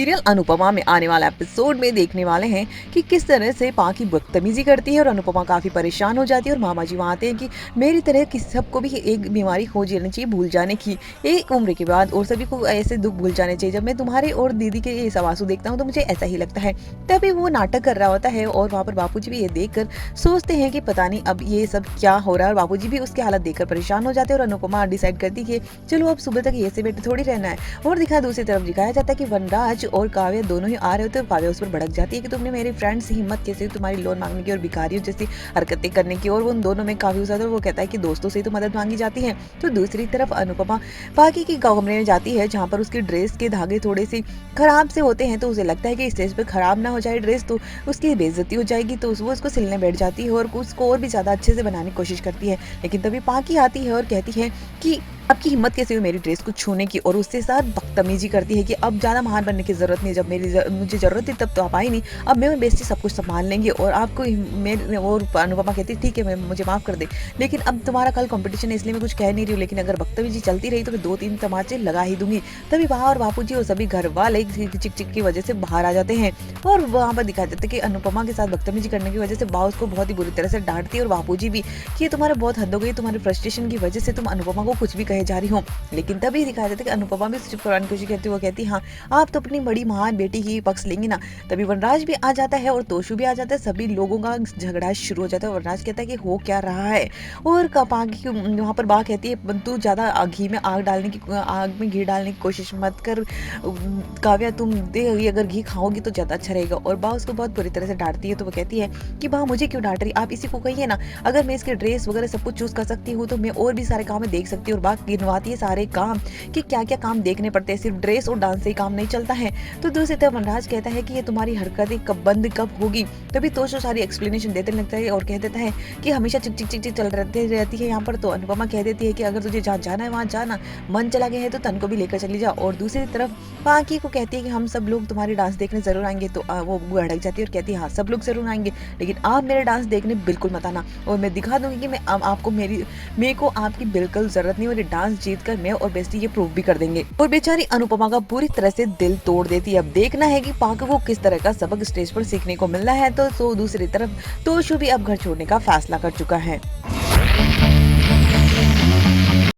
Serial Anupama में आने वाला एपिसोड में देखने वाले हैं कि किस तरह से पाँ की बदतमीजी करती है और अनुपमा काफी परेशान हो जाती है और मामा जी वहाँ आते हैं कि मेरी तरह किस सबको भी एक बीमारी हो जानी चाहिए भूल जाने की एक उम्र के बाद और सभी को ऐसे दुख भूल जाने चाहिए। जब मैं तुम्हारे और दीदी के ये सवासु देखता हूँ तो मुझे ऐसा ही लगता है। तभी वो नाटक कर रहा होता है और वहाँ पर बापूजी भी ये देखकर सोचते हैं कि पता नहीं अब ये सब क्या हो रहा है और बापूजी भी उसकी हालत देखकर परेशान हो जाते हैं और अनुपमा डिसाइड करती है कि चलो अब सुबह तक ये से बेटे थोड़ी रहना है। और दूसरी तरफ दिखाया जाता है कि वनराज और काव्या दोनों ही आ रहे होते हैं। काव्या उस पर भड़क जाती है कि तुमने मेरी फ्रेंड से हिम्मत कैसे तुम्हारी लोन मांगने की और भिखारियों जैसी हरकतें करने की। और उन दोनों में काफी उसाद वो कहता है कि दोस्तों से ही तो मदद मांगी जाती है। तो दूसरी तरफ अनुपमा पाकी की कमरे में जाती है जहाँ पर उसकी ड्रेस के धागे थोड़े से खराब से होते हैं। तो उसे लगता है कि स्टेज पर खराब ना हो जाए ड्रेस तो उसकी बेइज्जती हो जाएगी। तो वो उसको सिलने बैठ जाती है और उसको और भी ज्यादा अच्छे से बनाने की कोशिश करती है। लेकिन तभी पाकी आती है और कहती है कि आपकी हिम्मत कैसे हुई मेरी ड्रेस को छूने की और उसके साथ बदतमीजी करती है कि अब ज़्यादा महान बनने की ज़रूरत नहीं। जब मुझे ज़रूरत थी तब तो आप आई नहीं। अब मैं बेस्टी सब कुछ संभाल लेंगे और आपको मेरे और अनुपमा कहती ठीक है मैं मुझे माफ़ कर दे लेकिन अब तुम्हारा कल कंपटीशन है इसलिए मैं कुछ कह नहीं रही हूँ। लेकिन अगर बदतमीजी चलती रही तो मैं 2-3 तमाचे लगा ही दूंगी। तभी वहाँ और बापू जी और सभी घर वाले चिक चिक की वजह से बाहर आ जाते हैं और वहाँ पर दिखाया जाता है कि अनुपमा के साथ बदतमीजी करने की वजह से बा उसको बहुत ही बुरी तरह से डांटती है और बापू जी भी कि तुम्हारा बहुत हद हो गई, तुम्हारे फ्रस्ट्रेशन की वजह से तुम अनुपमा को कुछ भी कहे जा रही हो। लेकिन तभी दिखाया जाता है कि अनुपमा भी चुप कराने की कोशिश करती है। वो कहती है हाँ आप तो अपनी बड़ी महान बेटी की पक्ष लेंगी ना। तभी वनराज भी आ जाता है और तोशु भी आ जाता है। सभी लोगों का झगड़ा शुरू हो जाता है। वनराज कहता है कि हो क्या रहा है और वहाँ पर बा कहती है तू ज्यादा घी में आग में घी डालने की कोशिश मत कर काव्या, तुम अगर घी खाओगी तो ज्यादा अच्छा रहेगा। और बा उसको बहुत बुरी तरह से डांटती है। तो वो कहती है कि बा मुझे क्यों डांट रही, आप इसी को कहिए ना। अगर मैं इसके ड्रेस वगैरह सब कुछ चूज कर सकती हूँ तो मैं और भी सारे काम देख सकती हूँ। और बा गिनवाती है सारे काम कि क्या क्या काम देखने पड़ते हैं, सिर्फ ड्रेस और डांस से ही काम नहीं चलता है। तो दूसरी तरफ वनराज कहता है कि ये तुम्हारी हरकतें कब बंद कब होगी। तभी तोशु सारी एक्सप्लेनेशन देते लगता है और कह देता है कि हमेशा चिक चिक चिक चिक चल रहती है यहाँ पर। तो अनुपमा कह देती है कि अगर तुझे जहाँ जाना है वहाँ जाना, मन चला गया है तो तन को भी लेकर चली जा। और दूसरी तरफ पाकी को कहती है कि हम सब लोग तुम्हारी डांस देखने जरूर आएंगे। तो वो भड़क जाती है और कहती है हाँ सब लोग जरूर आएंगे लेकिन आप मेरे डांस देखने बिल्कुल मत आना और मैं दिखा दूंगी कि मैं आपको मेरे को आपकी बिल्कुल जरूरत नहीं। मेरी डांस जीत कर मैं और बेस्टी ये प्रूव भी कर देंगे। और बेचारी अनुपमा का पूरी तरह से दिल तोड़ देती है। अब देखना है कि पाक को किस तरह का सबक स्टेज पर सीखने को मिल रहा है। तो दूसरी तरफ तोशु भी अब घर छोड़ने का फैसला कर चुका है।